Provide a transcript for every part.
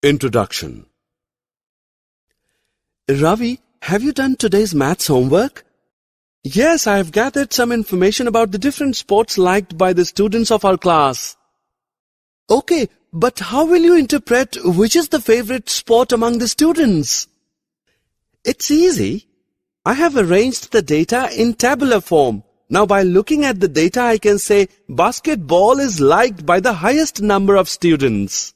Introduction. Ravi, have you done today's maths homework? Yes, I have gathered some information about the different sports liked by the students of our class. Okay, but how will you interpret which is the favorite sport among the students? It's easy. I have arranged the data in tabular form. Now by looking at the data, I can say basketball is liked by the highest number of students.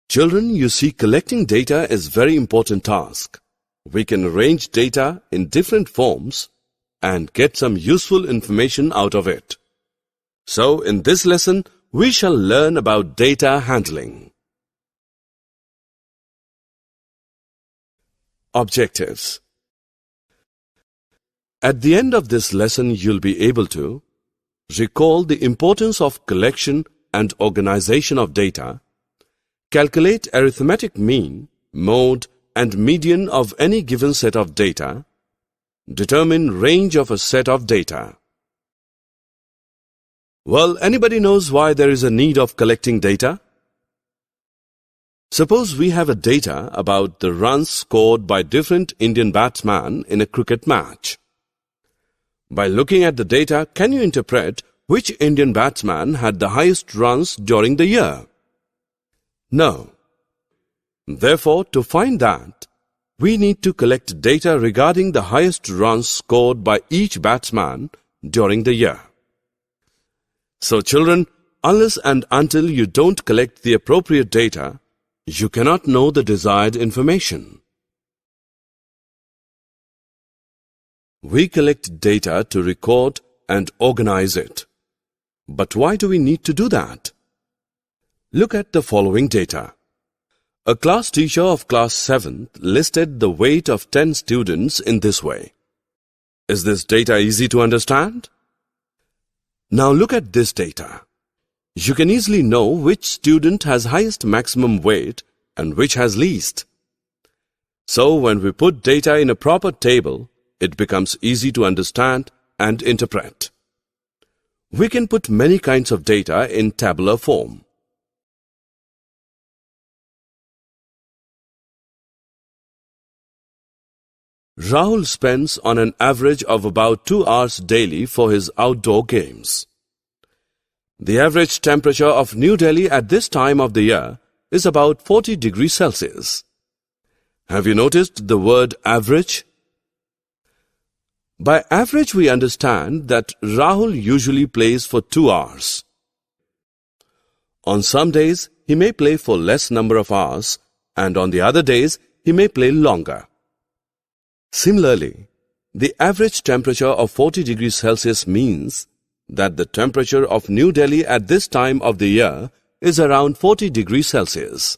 Children, you see, collecting data is a very important task. We can arrange data in different forms and get some useful information out of it. So, in this lesson, we shall learn about data handling. Objectives. At the end of this lesson, you'll be able to recall the importance of collection and organization of data, calculate arithmetic mean, mode, and median of any given set of data, determine range of a set of data. Well, anybody knows why there is a need of collecting data? Suppose we have a data about the runs scored by different Indian batsmen in a cricket match. By looking at the data, can you interpret which Indian batsman had the highest runs during the year? No. Therefore, to find that, we need to collect data regarding the highest runs scored by each batsman during the year. So children, unless and until you don't collect the appropriate data, you cannot know the desired information. We collect data to record and organize it. But why do we need to do that? Look at the following data. A class teacher of class 7th listed the weight of 10 students in this way. Is this data easy to understand? Now look at this data. You can easily know which student has highest maximum weight and which has least. So when we put data in a proper table, it becomes easy to understand and interpret. We can put many kinds of data in tabular form. Rahul spends on an average of about 2 hours daily for his outdoor games. The average temperature of New Delhi at this time of the year is about 40 degrees Celsius. Have you noticed the word average? By average, we understand that Rahul usually plays for 2 hours. On some days, he may play for less number of hours, and on the other days, he may play longer. Similarly, the average temperature of 40 degrees Celsius means that the temperature of New Delhi at this time of the year is around 40 degrees Celsius.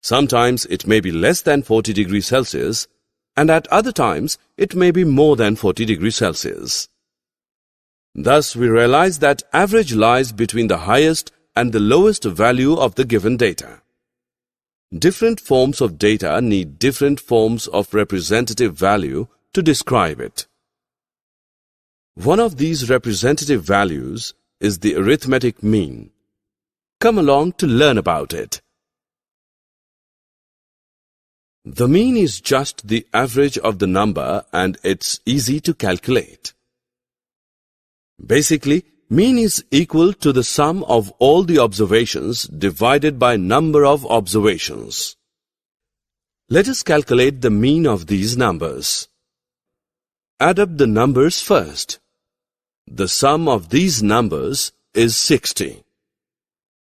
Sometimes it may be less than 40 degrees Celsius, and at other times it may be more than 40 degrees Celsius. Thus, we realize that average lies between the highest and the lowest value of the given data. Different forms of data need different forms of representative value to describe it. One of these representative values is the arithmetic mean. Come along to learn about it. The mean is just the average of the number and it's easy to calculate. Basically, mean is equal to the sum of all the observations divided by number of observations. Let us calculate the mean of these numbers. Add up the numbers first. The sum of these numbers is 60.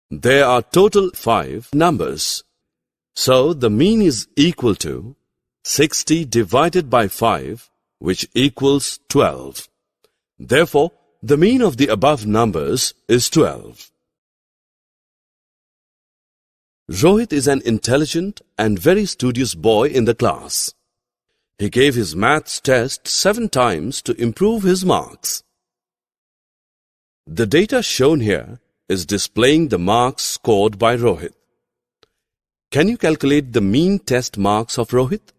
There are total 5 numbers. So the mean is equal to 60 divided by 5, which equals 12. Therefore, the mean of the above numbers is 12. Rohit is an intelligent and very studious boy in the class. He gave his maths test 7 times to improve his marks. The data shown here is displaying the marks scored by Rohit. Can you calculate the mean test marks of Rohit?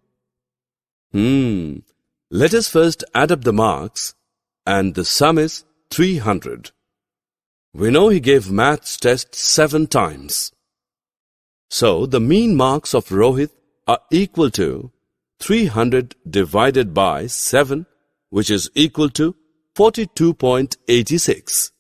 Let us first add up the marks, and the sum is 300. We know he gave maths test 7 times. So the mean marks of Rohit are equal to 300 divided by 7, which is equal to 42.86.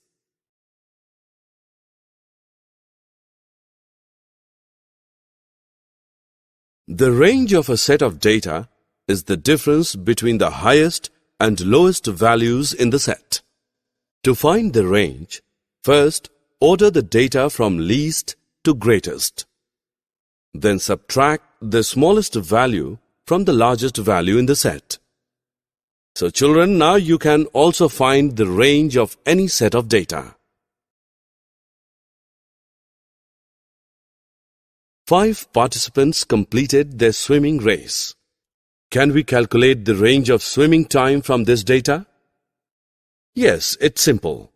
The range of a set of data is the difference between the highest and lowest values in the set. To find the range, first order the data from least to greatest. Then subtract the smallest value from the largest value in the set. So children, now you can also find the range of any set of data. 5 participants completed their swimming race. Can we calculate the range of swimming time from this data? Yes, it's simple.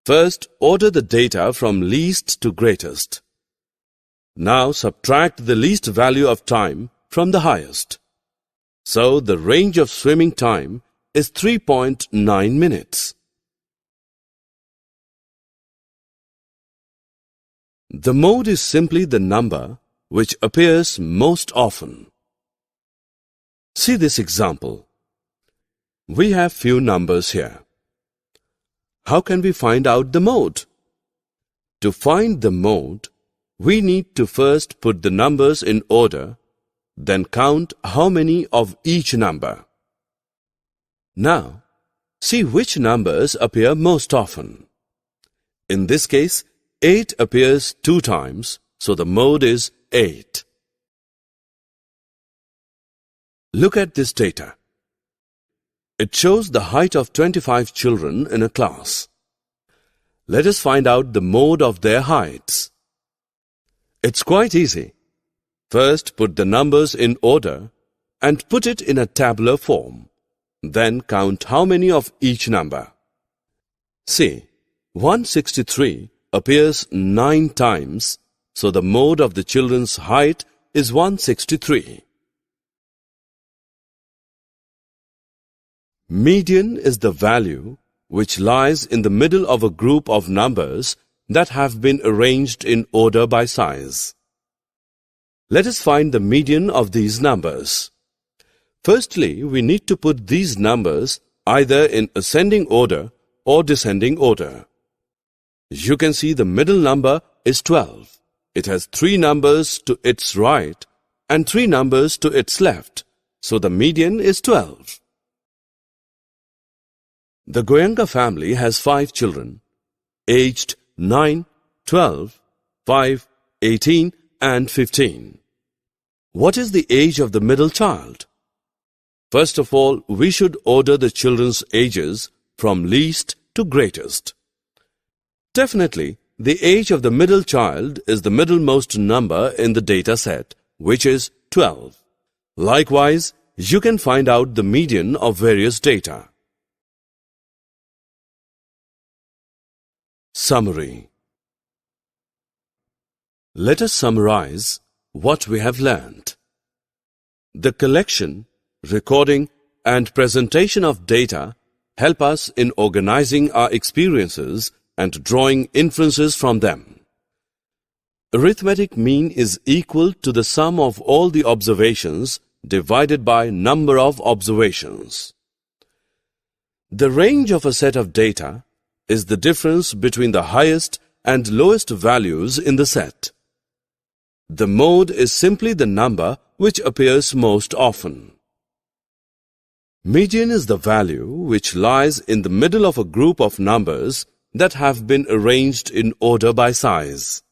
First, order the data from least to greatest. Now subtract the least value of time from the highest. So the range of swimming time is 3.9 minutes. The mode is simply the number which appears most often. See this example. We have few numbers here. How can we find out the mode? To find the mode, we need to first put the numbers in order, then count how many of each number. Now, see which numbers appear most often. In this case, 8 appears 2 times, so the mode is 8. Look at this data. It shows the height of 25 children in a class. Let us find out the mode of their heights. It's quite easy. First, put the numbers in order and put it in a tabular form. Then count how many of each number. See, 163 appears 9 times, so the mode of the children's height is 163. Median is the value which lies in the middle of a group of numbers that have been arranged in order by size. Let us find the median of these numbers. Firstly, we need to put these numbers either in ascending order or descending order. You can see the middle number is 12. It has 3 numbers to its right and 3 numbers to its left, so the median is 12. The Goenka family has 5 children, aged 9, 12, 5, 18 and 15. What is the age of the middle child? First of all, we should order the children's ages from least to greatest. Definitely, the age of the middle child is the middlemost number in the data set, which is 12. Likewise, you can find out the median of various data. Summary. Let us summarize what we have learned. The collection, recording, and presentation of data help us in organizing our experiences and drawing inferences from them. Arithmetic mean is equal to the sum of all the observations divided by number of observations. The range of a set of data is the difference between the highest and lowest values in the set. The mode is simply the number which appears most often. Median is the value which lies in the middle of a group of numbers that have been arranged in order by size.